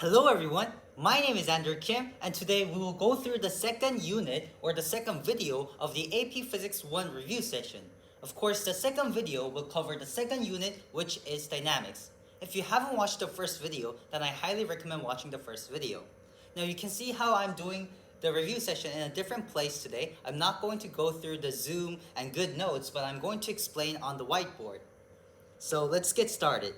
Hello everyone, my name is Andrew Kim and today we will go through the second unit or the second video of the AP Physics 1 review session. Of course, the second video will cover the second unit, which is dynamics. If you haven't watched the first video, then I highly recommend watching the first video. Now you can see how I'm doing the review session in a different place today. I'm not going to go through the Zoom and good notes, but I'm going to explain on the whiteboard. So let's get started.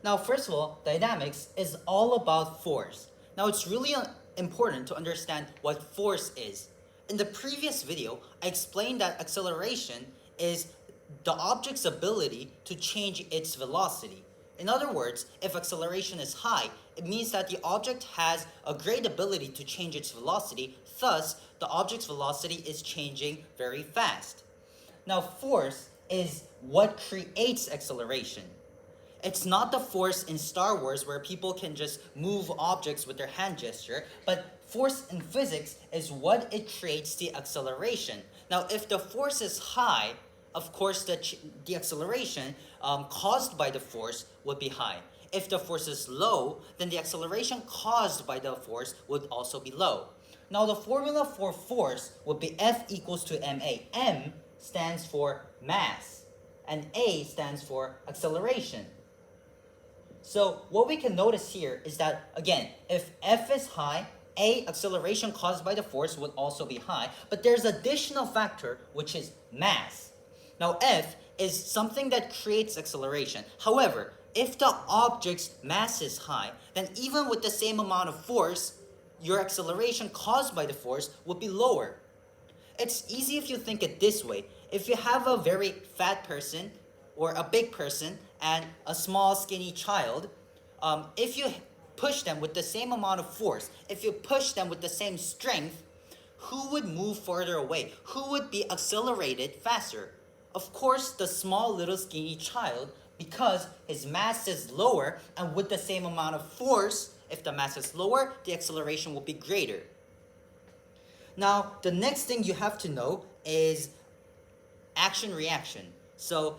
Now, first of all, dynamics is all about force. Now, it's really important to understand what force is. In the previous video, I explained that acceleration is the object's ability to change its velocity. In other words, if acceleration is high, it means that the object has a great ability to change its velocity, thus, the object's velocity is changing very fast. Now, force is what creates acceleration. It's not the force in Star Wars where people can just move objects with their hand gesture, but force in physics is what it creates the acceleration. Now, if the force is high, of course the acceleration caused by the force would be high. If the force is low, then the acceleration caused by the force would also be low. Now, the formula for force would be F equals to ma. M stands for mass, and A stands for acceleration. So what we can notice here is that, again, if F is high, A, acceleration caused by the force, would also be high. But there's additional factor, which is mass. Now, F is something that creates acceleration. However, if the object's mass is high, then even with the same amount of force, your acceleration caused by the force would be lower. It's easy if you think it this way. If you have a very fat person or a big person and a small skinny child, if you push them with the same amount of force, if you push them with the same strength, who would move further away? Who would be accelerated faster? Of course, the small little skinny child, because his mass is lower, and with the same amount of force, if the mass is lower, the acceleration will be greater. Now, the next thing you have to know is action-reaction. So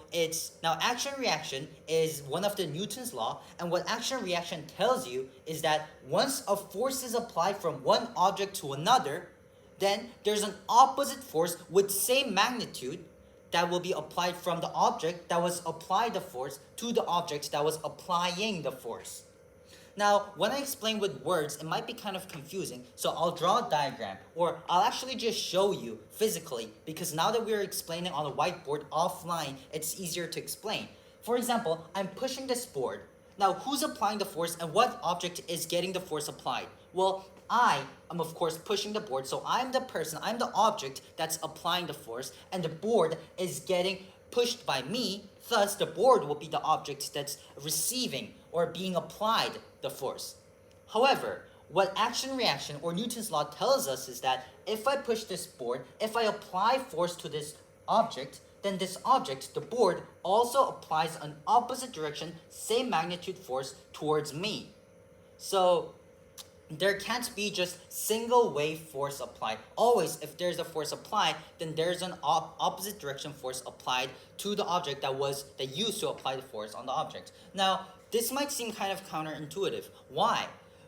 action-reaction is one of the Newton's law, and what action-reaction tells you is that once a force is applied from one object to another, then there's an opposite force with same magnitude that will be applied from the object that was applied the force to the object that was applying the force. Now, when I explain with words, it might be kind of confusing, so I'll draw a diagram, or I'll actually just show you physically, because now that we're explaining on a whiteboard offline, it's easier to explain. For example, I'm pushing this board. Now, who's applying the force and what object is getting the force applied? Well, I am of course pushing the board, so I'm the person, I'm the object that's applying the force, and the board is getting pushed by me, thus the board will be the object that's receiving or being applied the force. However, what action-reaction or Newton's law tells us is that if I push this board, if I apply force to this object, then this object, the board, also applies an opposite direction, same magnitude force towards me. So there can't be just single wave force applied. Always, if there's a force applied, then there's an opposite direction force applied to the object that used to apply the force on the object. Now, this might seem kind of counterintuitive. Why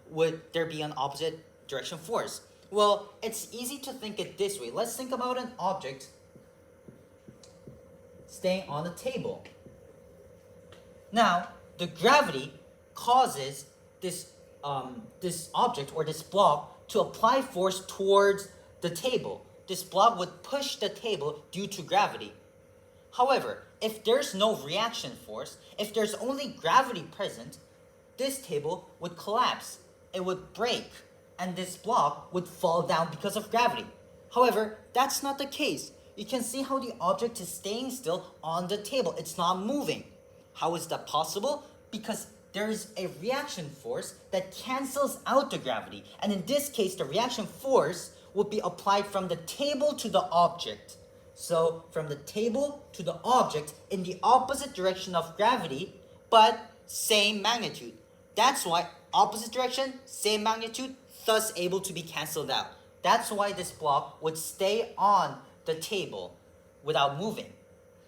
would there be an opposite direction force? Well, it's easy to think it this way. Let's think about an object staying on the table. Now, the gravity causes this object or this block to apply force towards the table. This block would push the table due to gravity. However, if there's no reaction force, if there's only gravity present, this table would collapse. It would break, and this block would fall down because of gravity. However, that's not the case. You can see how the object is staying still on the table. It's not moving. How is that possible? Because there is a reaction force that cancels out the gravity. And in this case, the reaction force would be applied from the table to the object. So from the table to the object in the opposite direction of gravity, but same magnitude. That's why opposite direction, same magnitude, thus able to be canceled out. That's why this block would stay on the table without moving.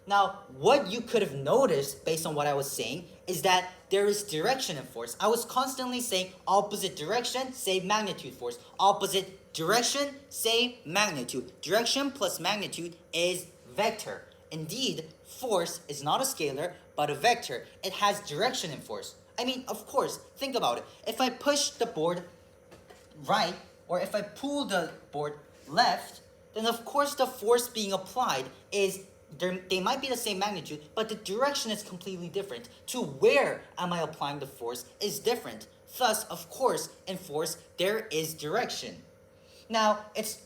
Now, what you could have noticed based on what I was saying is that there is direction in force. I was constantly saying opposite direction, same magnitude force. Opposite direction, same magnitude. Direction plus magnitude is vector. Indeed, force is not a scalar, but a vector. It has direction in force. I mean, of course, think about it. If I push the board right, or if I pull the board left, then of course the force being applied is, they might be the same magnitude, but the direction is completely different. To where am I applying the force is different. Thus, of course, in force, there is direction. Now, it's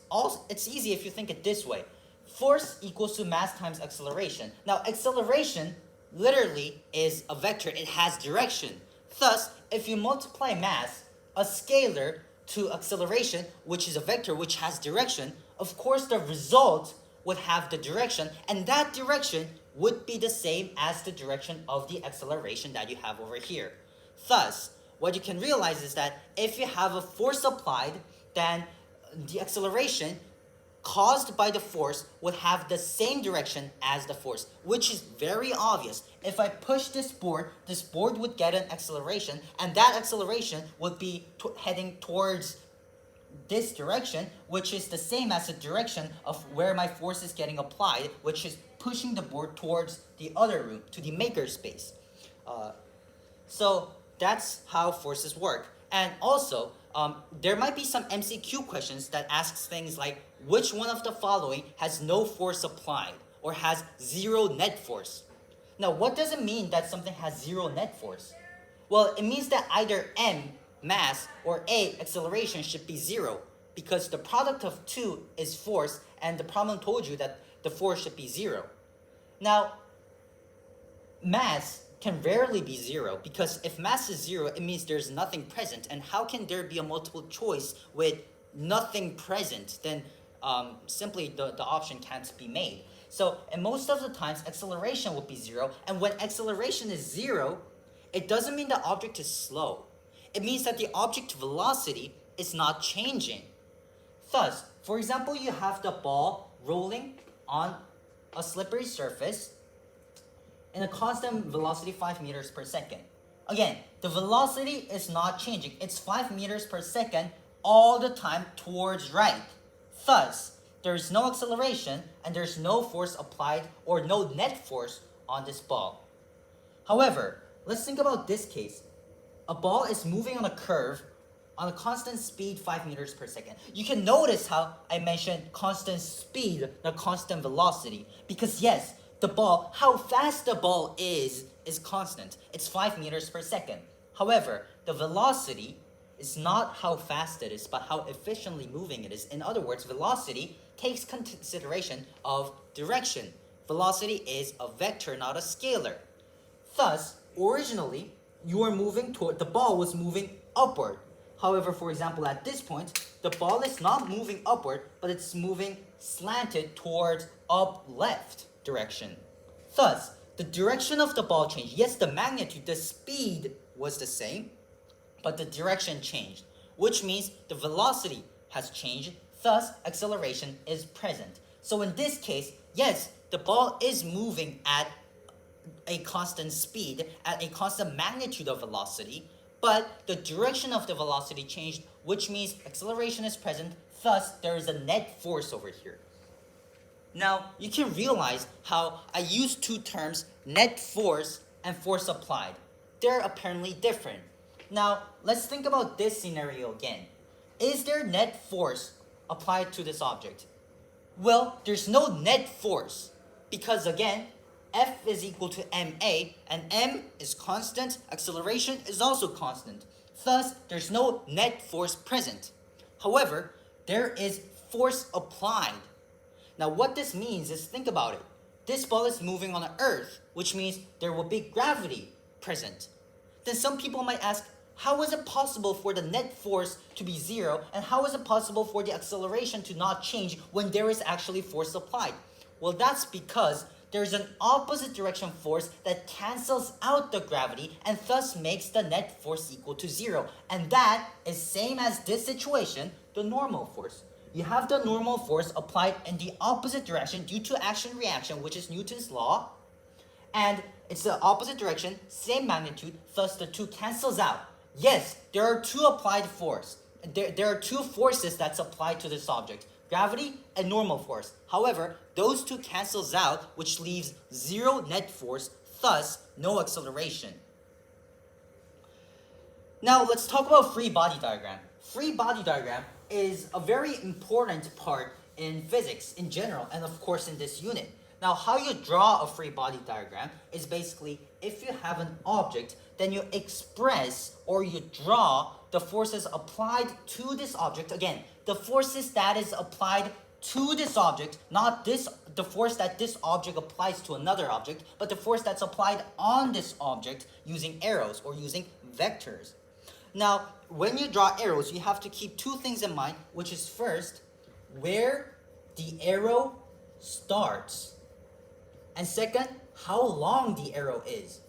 easy if you think it this way. Force equals to mass times acceleration. Now, acceleration literally is a vector. It has direction. Thus, if you multiply mass, a scalar, to acceleration, which is a vector which has direction, of course the result would have the direction, and that direction would be the same as the direction of the acceleration that you have over here. Thus, what you can realize is that if you have a force applied, then the acceleration caused by the force would have the same direction as the force, which is very obvious. If I push this board would get an acceleration, and that acceleration would be heading towards this direction, which is the same as the direction of where my force is getting applied, which is pushing the board towards the other room, to the maker space. So that's how forces work. And also, there might be some MCQ questions that asks things like, which one of the following has no force applied or has zero net force? Now, what does it mean that something has zero net force? Well, it means that either m, mass, or a, acceleration should be zero, because the product of two is force, and the problem told you that the force should be zero. Now, mass can rarely be zero, because if mass is zero, it means there's nothing present. And how can there be a multiple choice with nothing present? Then simply the option can't be made. So, and most of the times, acceleration will be zero. And when acceleration is zero, it doesn't mean the object is slow. It means that the object velocity is not changing. Thus, for example, you have the ball rolling on a slippery surface in a constant velocity 5 meters per second. Again, the velocity is not changing. It's 5 meters per second all the time towards right. Thus, there is no acceleration and there's no force applied or no net force on this ball. However, let's think about this case. A ball is moving on a curve on a constant speed 5 meters per second. You can notice how I mentioned constant speed, not constant velocity. Because yes, the ball, how fast the ball is constant. It's 5 meters per second. However, the velocity is not how fast it is, but how efficiently moving it is. In other words, velocity takes consideration of direction. Velocity is a vector, not a scalar. Thus, originally, the ball was moving upward. However, for example, at this point, the ball is not moving upward, but it's moving slanted towards up left direction. Thus, the direction of the ball changed. Yes, the magnitude, the speed was the same, but the direction changed, which means the velocity has changed, thus acceleration is present. So in this case, yes, the ball is moving at a constant speed, at a constant magnitude of velocity, but the direction of the velocity changed, which means acceleration is present, thus there is a net force over here. Now, you can realize how I use two terms, net force and force applied. They're apparently different. Now, let's think about this scenario again. Is there net force applied to this object? Well, there's no net force because again, F is equal to ma, and m is constant, acceleration is also constant. Thus, there's no net force present. However, there is force applied. Now, what this means is, think about it. This ball is moving on the earth, which means there will be gravity present. Then some people might ask, how is it possible for the net force to be zero, and how is it possible for the acceleration to not change when there is actually force applied? Well, that's because there's an opposite direction force that cancels out the gravity and thus makes the net force equal to zero. And that is same as this situation, the normal force. you have the normal force applied in the opposite direction due to action-reaction, which is Newton's law. And it's the opposite direction, same magnitude, thus the two cancels out. Yes, there are two applied force. There are two forces that's applied to this object, gravity and normal force. However, those two cancels out, which leaves zero net force, thus no acceleration. Now let's talk about free body diagram. Free body diagram is a very important part in physics in general, and of course in this unit. Now, how you draw a free body diagram is basically if you have an object, then you express or you draw the forces applied to this object. Again, the forces that is applied to this object, not the force that this object applies to another object, but the force that's applied on this object using arrows or using vectors. Now, when you draw arrows, you have to keep two things in mind, which is first, where the arrow starts. And second, how long the arrow is.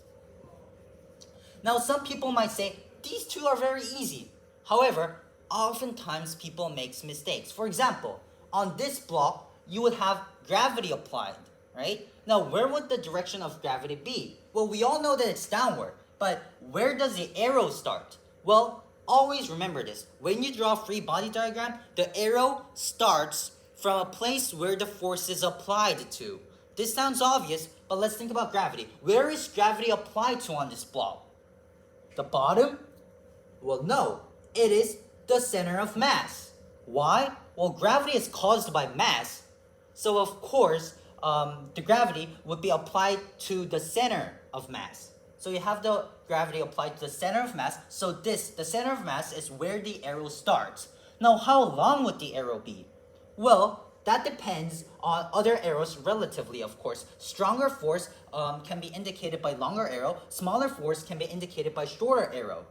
Now, some people might say, these two are very easy. However, oftentimes people make mistakes. For example, on this block, you would have gravity applied, right? Now, where would the direction of gravity be? Well, we all know that it's downward, but where does the arrow start? Well, always remember this. When you draw a free body diagram, the arrow starts from a place where the force is applied to. This sounds obvious, but let's think about gravity. Where is gravity applied to on this block? The bottom? Well, no. It is the center of mass. Why? Well, gravity is caused by mass. So, of course, the gravity would be applied to the center of mass. So you have the gravity applied to the center of mass. So the center of mass is where the arrow starts. Now, how long would the arrow be? Well, that depends on other arrows relatively, of course. Stronger force can be indicated by longer arrow. Smaller force can be indicated by shorter arrow.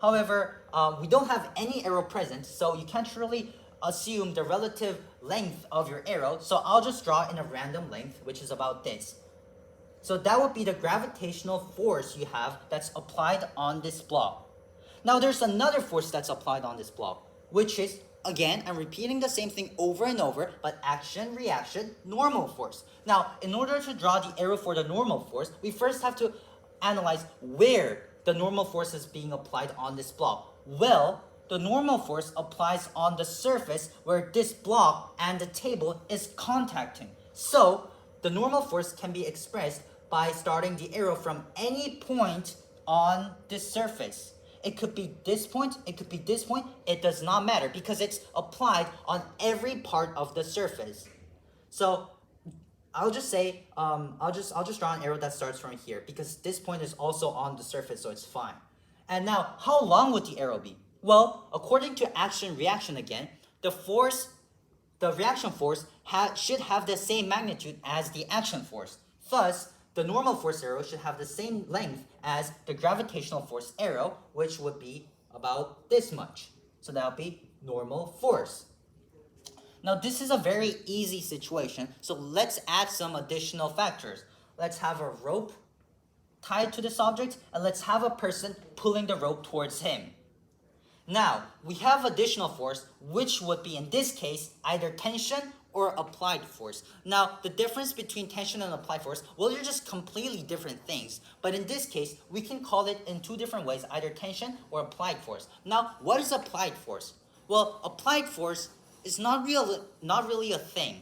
However, we don't have any arrow present, so you can't really assume the relative length of your arrow. So I'll just draw in a random length, which is about this. So that would be the gravitational force you have that's applied on this block. Now there's another force that's applied on this block, which is, again, I'm repeating the same thing over and over, but action, reaction, normal force. Now, in order to draw the arrow for the normal force, we first have to analyze where the normal force is being applied on this block. Well, the normal force applies on the surface where this block and the table is contacting. So, the normal force can be expressed by starting the arrow from any point on this surface. It could be this point, it could be this point, it does not matter because it's applied on every part of the surface. So I'll just say, I'll just draw an arrow that starts from here because this point is also on the surface, so it's fine. And now, how long would the arrow be? Well, according to action-reaction again, the reaction force should have the same magnitude as the action force. Thus, the normal force arrow should have the same length as the gravitational force arrow, which would be about this much. So that would be normal force. Now, this is a very easy situation, so let's add some additional factors. Let's have a rope tied to this object, and let's have a person pulling the rope towards him. Now, we have additional force, which would be, in this case, either tension or applied force. Now, the difference between tension and applied force, well, they're just completely different things. But in this case, we can call it in two different ways, either tension or applied force. Now, what is applied force? Well, applied force is not really a thing.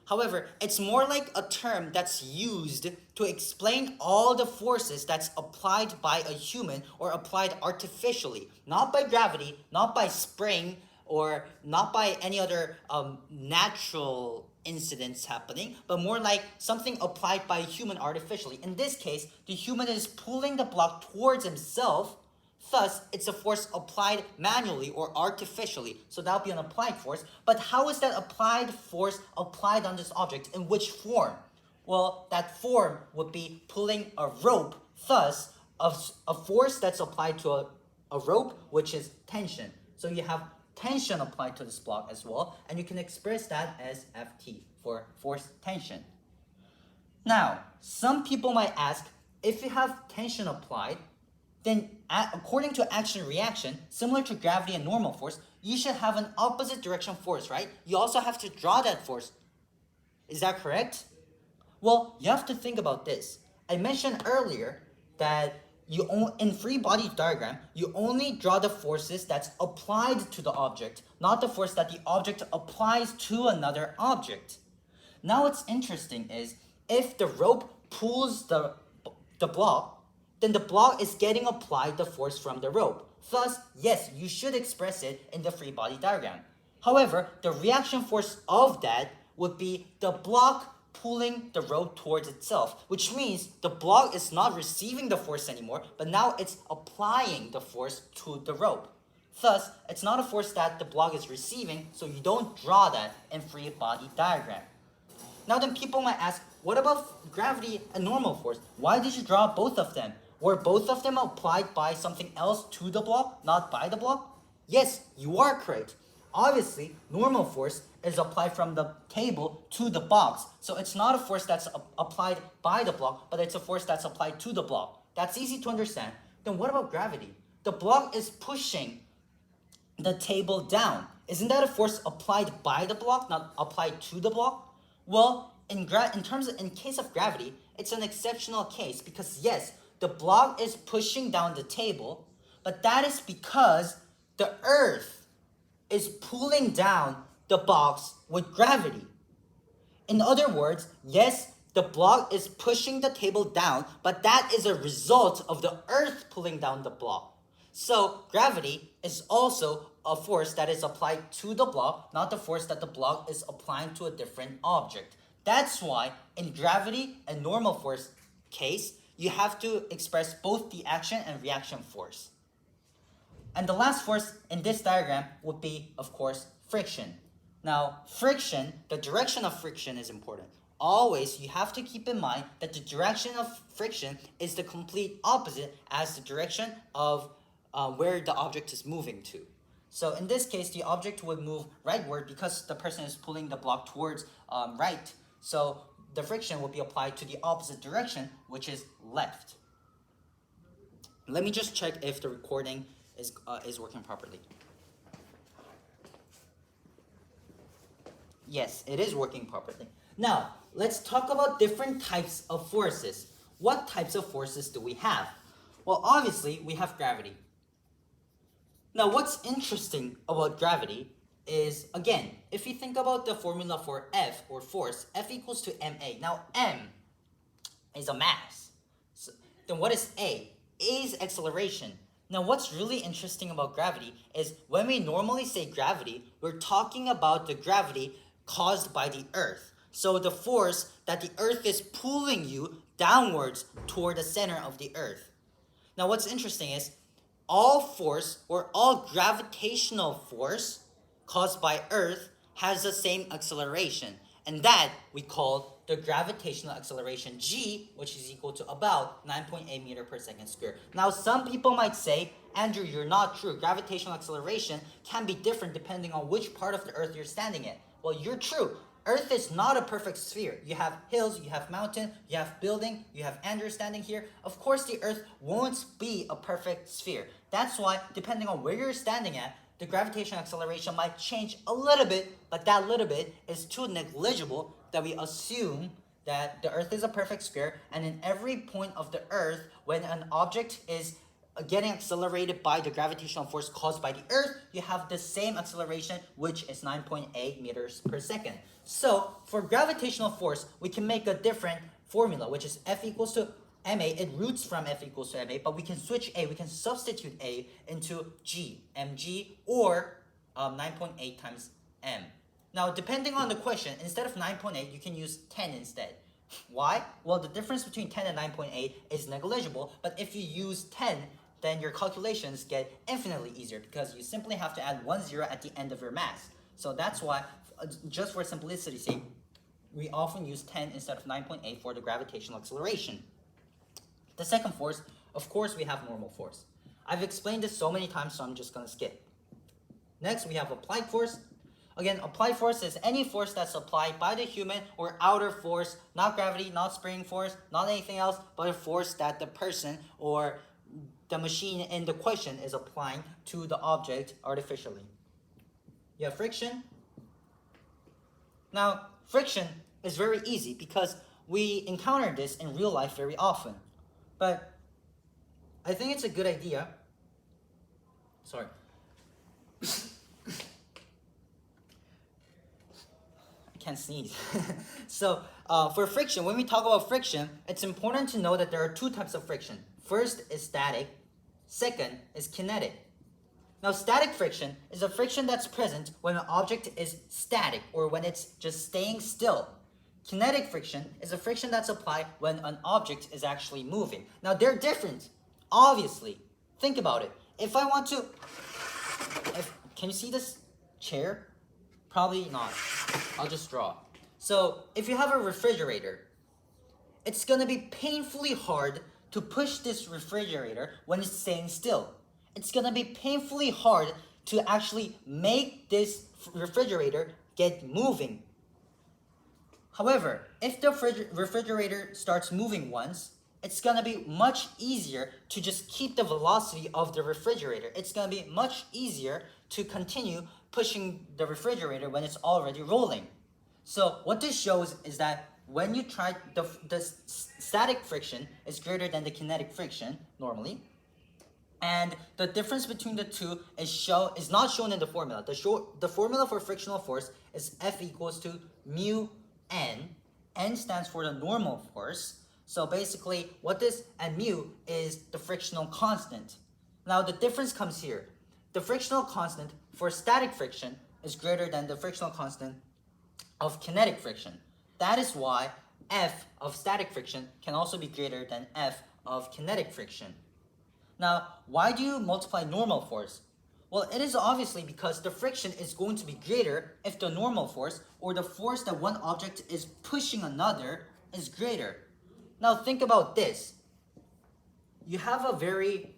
However, it's more like a term that's used to explain all the forces that's applied by a human or applied artificially, not by gravity, not by spring, or not by any other natural incidents happening, but more like something applied by a human artificially. In this case, the human is pulling the block towards himself, thus it's a force applied manually or artificially. So that would be an applied force. But how is that applied force applied on this object? In which form? Well, that form would be pulling a rope, thus a force that's applied to a rope, which is tension. So you have tension applied to this block as well, and you can express that as Ft for force tension. Now, some people might ask, if you have tension applied, then according to action-reaction, similar to gravity and normal force, you should have an opposite direction force, right? You also have to draw that force. Is that correct? Well, you have to think about this. I mentioned earlier that in free body diagram, you only draw the forces that's applied to the object, not the force that the object applies to another object. Now what's interesting is if the rope pulls the block, then the block is getting applied the force from the rope. Thus, yes, you should express it in the free body diagram. However, the reaction force of that would be the block pulling the rope towards itself, which means the block is not receiving the force anymore, but now it's applying the force to the rope. Thus, it's not a force that the block is receiving, so you don't draw that in free body diagram. Now then people might ask, what about gravity and normal force? Why did you draw both of them? Were both of them applied by something else to the block, not by the block? Yes, you are correct. Obviously, normal force is applied from the table to the box. So it's not a force that's applied by the block, but it's a force that's applied to the block. That's easy to understand. Then what about gravity? The block is pushing the table down. Isn't that a force applied by the block, not applied to the block? Well, in case of gravity, it's an exceptional case because yes, the block is pushing down the table, but that is because the earth is pulling down the box with gravity. In other words, yes, the block is pushing the table down, but that is a result of the earth pulling down the block. So gravity is also a force that is applied to the block, not the force that the block is applying to a different object. That's why in gravity and normal force case, you have to express both the action and reaction force. And the last force in this diagram would be, of course, friction. Now, friction, the direction of friction is important. Always, you have to keep in mind that the direction of friction is the complete opposite as the direction of where the object is moving to. So in this case, the object would move rightward because the person is pulling the block towards right. So the friction will be applied to the opposite direction, which is left. Let me just check if the recording is working properly. Yes, it is working properly. Now, let's talk about different types of forces. What types of forces do we have? Well, obviously, we have gravity. Now, what's interesting about gravity is, again, if you think about the formula for F, or force, F equals to ma. Now, m is a mass. So, then what is A? A is acceleration. Now, what's really interesting about gravity is when we normally say gravity, we're talking about the gravity caused by the earth. So the force that the earth is pulling you downwards toward the center of the earth. Now, what's interesting is all force or all gravitational force caused by earth has the same acceleration, and that we call the gravitational acceleration g, which is equal to about 9.8 meter per second squared. Now, some people might say, Andrew, you're not true. Gravitational acceleration can be different depending on which part of the earth you're standing in. Well, you're true. Earth is not a perfect sphere. You have hills, you have mountain, you have building, you have Andrew standing here. Of course, the earth won't be a perfect sphere. That's why, depending on where you're standing at, the gravitational acceleration might change a little bit, but that little bit is too negligible that we assume that the earth is a perfect sphere, and in every point of the earth, when an object is getting accelerated by the gravitational force caused by the earth, you have the same acceleration, which is 9.8 meters per second. So for gravitational force, we can make a different formula, which is F equals to ma. It roots from F equals to ma, but we can switch A, we can substitute A into G, mg, or 9.8 times m. Now, depending on the question, instead of 9.8, you can use 10 instead. Why? Well, the difference between 10 and 9.8 is negligible, but if you use 10, then your calculations get infinitely easier because you simply have to add 1 0 at the end of your mass. So that's why, just for simplicity's sake, we often use 10 instead of 9.8 for the gravitational acceleration. The second force, of course, we have normal force. I've explained this so many times, so I'm just going to skip. Next, we have applied force. Again, applied force is any force that's applied by the human or outer force, not gravity, not spring force, not anything else, but a force that the person or the machine in the question is applying to the object artificially. You have friction. Now, friction is very easy because we encounter this in real life very often. But I think it's a good idea. Sorry. I can't sneeze. So, for friction, when we talk about friction, it's important to know that there are two types of friction. First is static, second is kinetic. Now, static friction is a friction that's present when an object is static or when it's just staying still. Kinetic friction is a friction that's applied when an object is actually moving. Now, they're different, obviously. Think about it. If I want to... can you see this chair? Probably not. I'll just draw. So, if you have a refrigerator, it's going to be painfully hard to push this refrigerator when it's staying still. It's going to be painfully hard to actually make this refrigerator get moving. However, if the refrigerator starts moving once, it's going to be much easier to just keep the velocity of the refrigerator. It's going to be much easier to continue pushing the refrigerator when it's already rolling. So what this shows is that when you try, the static friction is greater than the kinetic friction normally. And the difference between the two is not shown in the formula. The formula for frictional force is F equals to mu n. N stands for the normal force. So basically, and mu is the frictional constant. Now the difference comes here. The frictional constant for static friction is greater than the frictional constant of kinetic friction. That is why F of static friction can also be greater than F of kinetic friction. Now, why do you multiply normal force? Well, it is obviously because the friction is going to be greater if the normal force, or the force that one object is pushing another, is greater. Now think about this. You have a very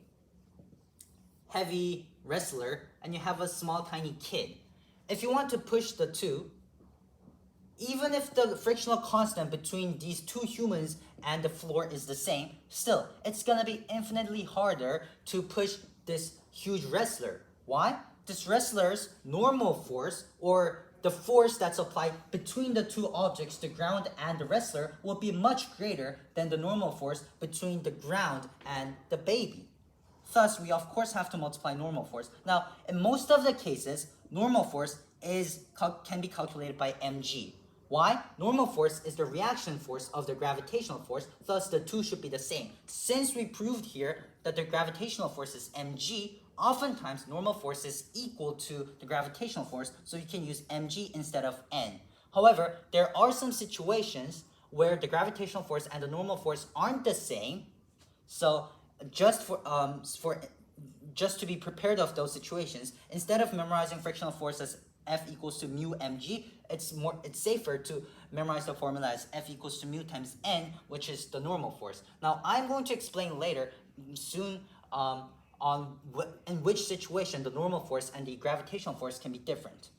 heavy wrestler and you have a small tiny kid. If you want to push the two, even if the frictional constant between these two humans and the floor is the same, still, it's gonna be infinitely harder to push this huge wrestler. Why? This wrestler's normal force, or the force that's applied between the two objects, the ground and the wrestler, will be much greater than the normal force between the ground and the baby. Thus, we of course have to multiply normal force. Now, in most of the cases, normal force can be calculated by mg. Why? Normal force is the reaction force of the gravitational force, thus the two should be the same. Since we proved here that the gravitational force is mg, oftentimes normal force is equal to the gravitational force, so you can use mg instead of n. However, there are some situations where the gravitational force and the normal force aren't the same, so just to be prepared of those situations, instead of memorizing frictional force as F equals to mu mg, it's safer to memorize the formula as F equals to mu times n, which is the normal force. Now, I'm going to explain later, soon, in which situation the normal force and the gravitational force can be different.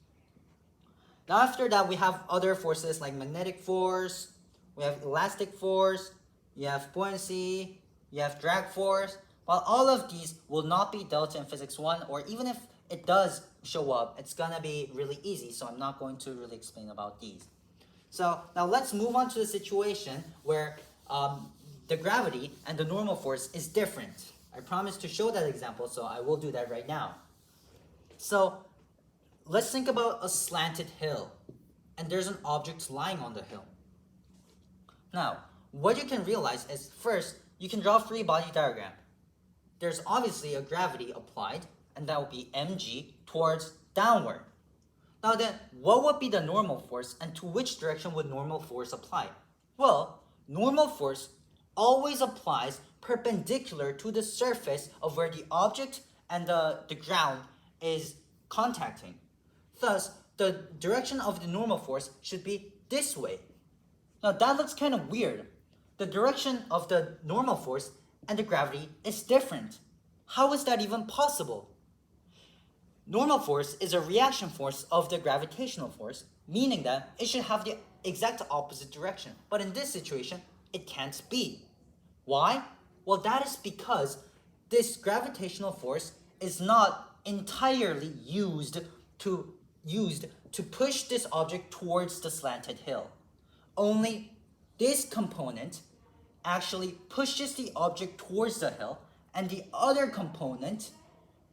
Now, after that, we have other forces like magnetic force, we have elastic force, you have buoyancy, you have drag force. While all of these will not be dealt in Physics 1, or even if it does show up, it's gonna be really easy, so I'm not going to really explain about these. So now let's move on to the situation where the gravity and the normal force is different. I promised to show that example, so I will do that right now. So let's think about a slanted hill, and there's an object lying on the hill. Now, what you can realize is, first, you can draw a free body diagram. There's obviously a gravity applied, and that would be mg towards downward. Now then, what would be the normal force, and to which direction would normal force apply? Well, normal force always applies perpendicular to the surface of where the object and the ground is contacting. Thus, the direction of the normal force should be this way. Now that looks kind of weird. The direction of the normal force and the gravity is different. How is that even possible? Normal force is a reaction force of the gravitational force, meaning that it should have the exact opposite direction. But in this situation, it can't be. Why? Well, that is because this gravitational force is not entirely used to push this object towards the slanted hill. Only this component actually pushes the object towards the hill, and the other component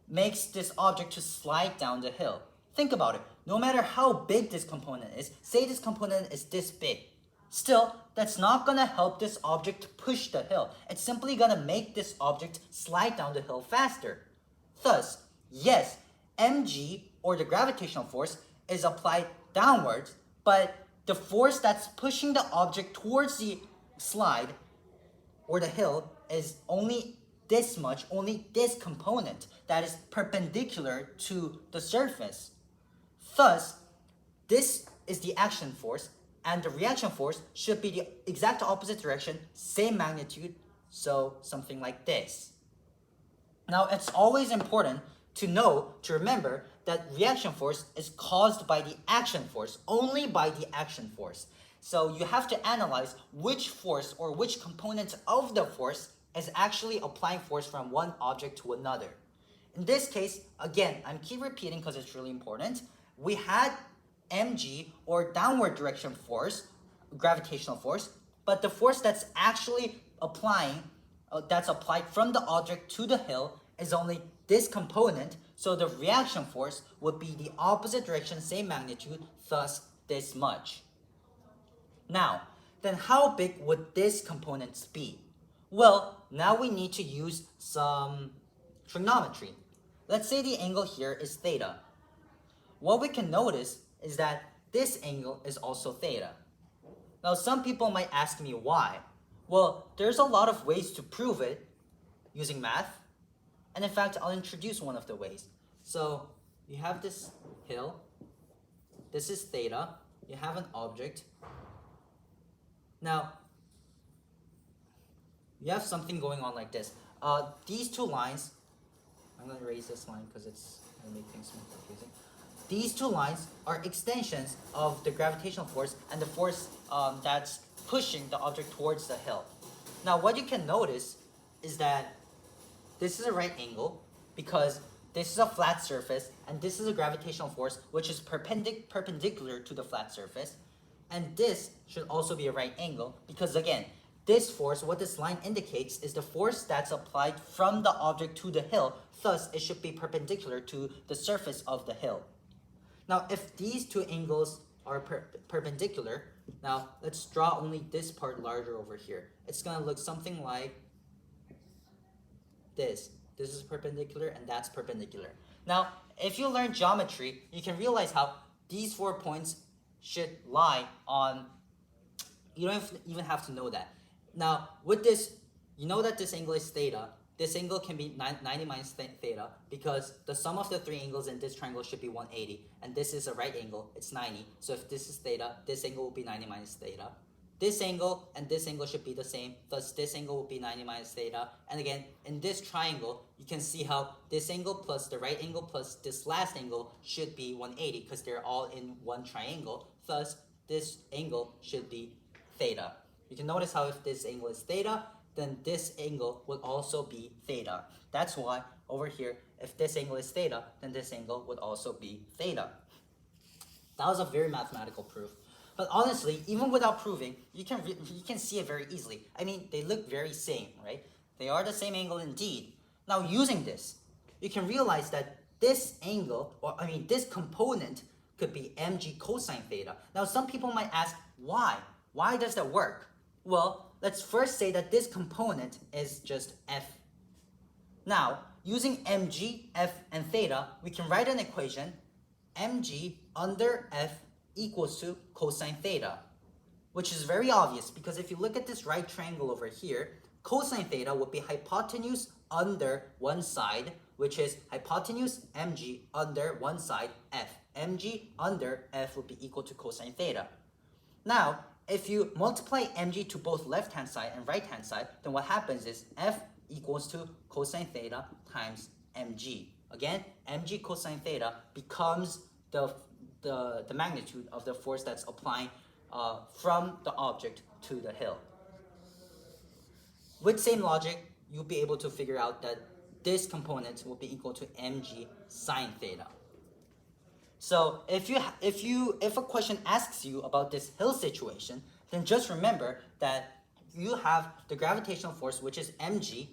makes this object to slide down the hill. Think about it. No matter how big this component is, say this component is this big, still, that's not gonna help this object to push the hill. It's simply gonna make this object slide down the hill faster. Thus, yes, mg, or the gravitational force, is applied downwards, but the force that's pushing the object towards the slide or the hill is only this much, only this component that is perpendicular to the surface. Thus, this is the action force, and the reaction force should be the exact opposite direction, same magnitude, so something like this. Now, it's always important to remember that reaction force is caused by the action force, only by the action force. So you have to analyze which force or which component of the force is actually applying force from one object to another. In this case, again, I'm keep repeating because it's really important. We had mg, or downward direction force, gravitational force, but the force that's actually that's applied from the object to the hill is only this component, so the reaction force would be the opposite direction, same magnitude, thus this much. Now, then how big would this component be? Well, now we need to use some trigonometry. Let's say the angle here is theta. What we can notice is that this angle is also theta. Now, some people might ask me why. Well, there's a lot of ways to prove it using math. And in fact, I'll introduce one of the ways. So, you have this hill. This is theta. You have an object. Now, you have something going on like this. These two lines, I'm going to erase this line because it's going to make things more confusing. These two lines are extensions of the gravitational force and the force that's pushing the object towards the hill. Now, what you can notice is that this is a right angle because this is a flat surface and this is a gravitational force which is perpendicular to the flat surface. And this should also be a right angle because, again, this force, what this line indicates, is the force that's applied from the object to the hill. Thus, it should be perpendicular to the surface of the hill. Now, if these two angles are perpendicular, now let's draw only this part larger over here. It's going to look something like this. This is perpendicular and that's perpendicular. Now, if you learn geometry, you can realize how these 4 points should lie on, you don't even have to know that. Now, with this, you know that this angle is theta. This angle can be 90 minus theta because the sum of the 3 angles in this triangle should be 180. And this is a right angle, it's 90. So if this is theta, this angle will be 90 minus theta. This angle and this angle should be the same, thus this angle will be 90 minus theta. And again, in this triangle, you can see how this angle plus the right angle plus this last angle should be 180 because they're all in one triangle. Thus, this angle should be theta. You can notice how if this angle is theta, then this angle would also be theta. That's why over here, if this angle is theta, then this angle would also be theta. That was a very mathematical proof. But honestly, even without proving, you can see it very easily. I mean, they look very same, right? They are the same angle indeed. Now, using this, you can realize that this angle, this component could be mg cosine theta. Now, some people might ask, why? Why does that work? Well, let's first say that this component is just f. Now, using mg, f, and theta, we can write an equation, mg under f equals to cosine theta, which is very obvious because if you look at this right triangle over here, cosine theta would be hypotenuse under one side, which is hypotenuse mg under one side f. mg under f would be equal to cosine theta. Now, if you multiply mg to both left-hand side and right-hand side, then what happens is f equals to cosine theta times mg. Again, mg cosine theta becomes the magnitude of the force that's applying from the object to the hill. With same logic, you'll be able to figure out that this component will be equal to mg sine theta. So if a question asks you about this hill situation, then just remember that you have the gravitational force, which is mg,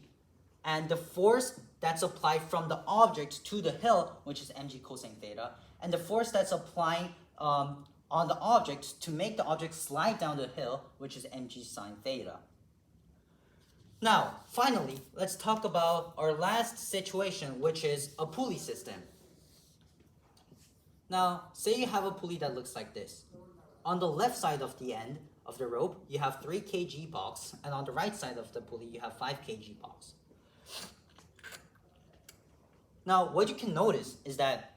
and the force that's applied from the object to the hill, which is mg cosine theta, and the force that's applying on the object to make the object slide down the hill, which is mg sine theta. Now, finally, let's talk about our last situation, which is a pulley system. Now, say you have a pulley that looks like this. On the left side of the end of the rope, you have 3 kg box, and on the right side of the pulley, you have 5 kg box. Now, what you can notice is that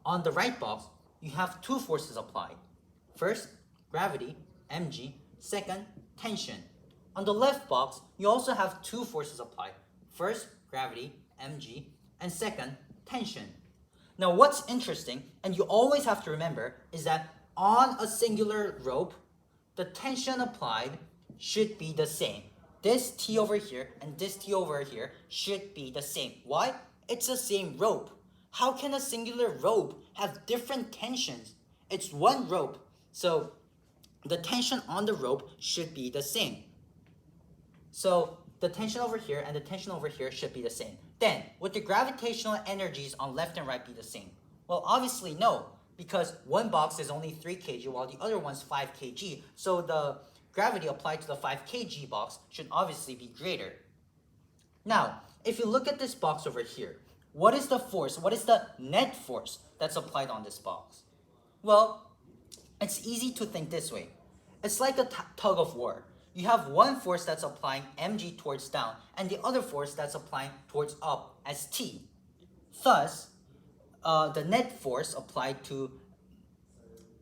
on the right box, you have 2 forces applied. First, gravity, mg. Second, tension. On the left box, you also have 2 forces applied. First, gravity, mg, and second, tension. Now, what's interesting, and you always have to remember, is that on a singular rope, the tension applied should be the same. This T over here and this T over here should be the same. Why? It's the same rope. How can a singular rope have different tensions? It's one rope, so the tension on the rope should be the same. So the tension over here and the tension over here should be the same. Then, would the gravitational energies on left and right be the same? Well, obviously no, because one box is only 3 kg while the other one's 5 kg. So the gravity applied to the 5 kg box should obviously be greater. Now, if you look at this box over here, what is the force? What is the net force that's applied on this box? Well, it's easy to think this way. It's like a tug of war. You have one force that's applying mg towards down, and the other force that's applying towards up as T. Thus, the net force applied to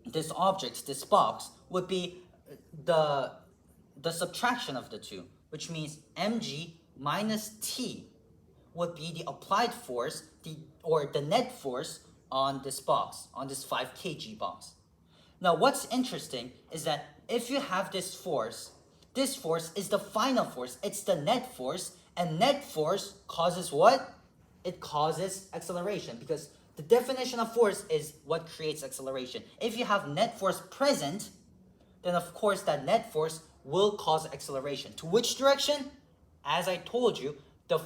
this object, this box, would be the subtraction of the two, which means mg minus T would be the applied force, or the net force on this box, on this 5 kg box. Now, what's interesting is that if you have this force is the final force. It's the net force, and net force causes what? It causes acceleration, because the definition of force is what creates acceleration. If you have net force present, then of course that net force will cause acceleration. To which direction? As I told you, the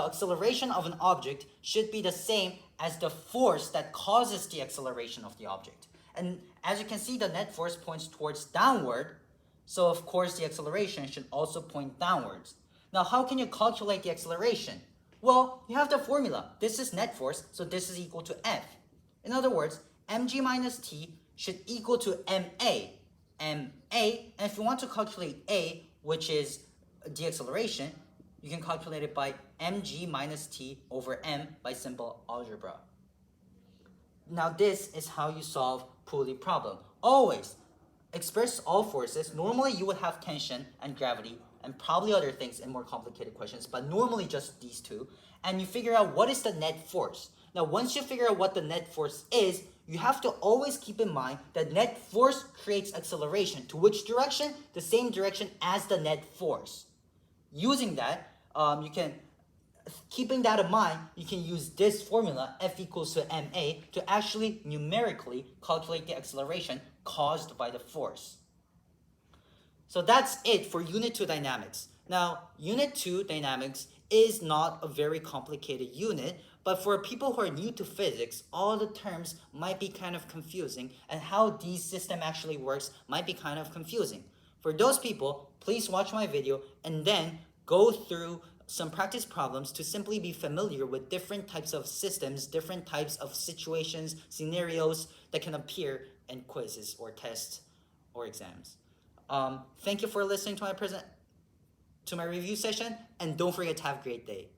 acceleration of an object should be the same as the force that causes the acceleration of the object. And as you can see, the net force points towards downward, so of course the acceleration should also point downwards. Now, how can you calculate the acceleration? Well, you have the formula. This is net force, so this is equal to F. In other words, mg minus T should equal to ma. And if you want to calculate A, which is the acceleration, you can calculate it by mg minus T over m by simple algebra. Now, this is how you solve pulley problem. Always express all forces. Normally, you would have tension and gravity and probably other things in more complicated questions, but normally just these two. And you figure out what is the net force. Now, once you figure out what the net force is, you have to always keep in mind that net force creates acceleration. To which direction? The same direction as the net force. Using that, keeping that in mind, you can use this formula, F equals to ma, to actually numerically calculate the acceleration caused by the force. So that's it for Unit 2 Dynamics. Now, Unit 2 Dynamics is not a very complicated unit, but for people who are new to physics, all the terms might be kind of confusing, and how this system actually works might be kind of confusing. For those people, please watch my video and then go through some practice problems to simply be familiar with different types of systems, different types of situations, scenarios that can appear in quizzes or tests or exams. Thank you for listening to my review session, and don't forget to have a great day.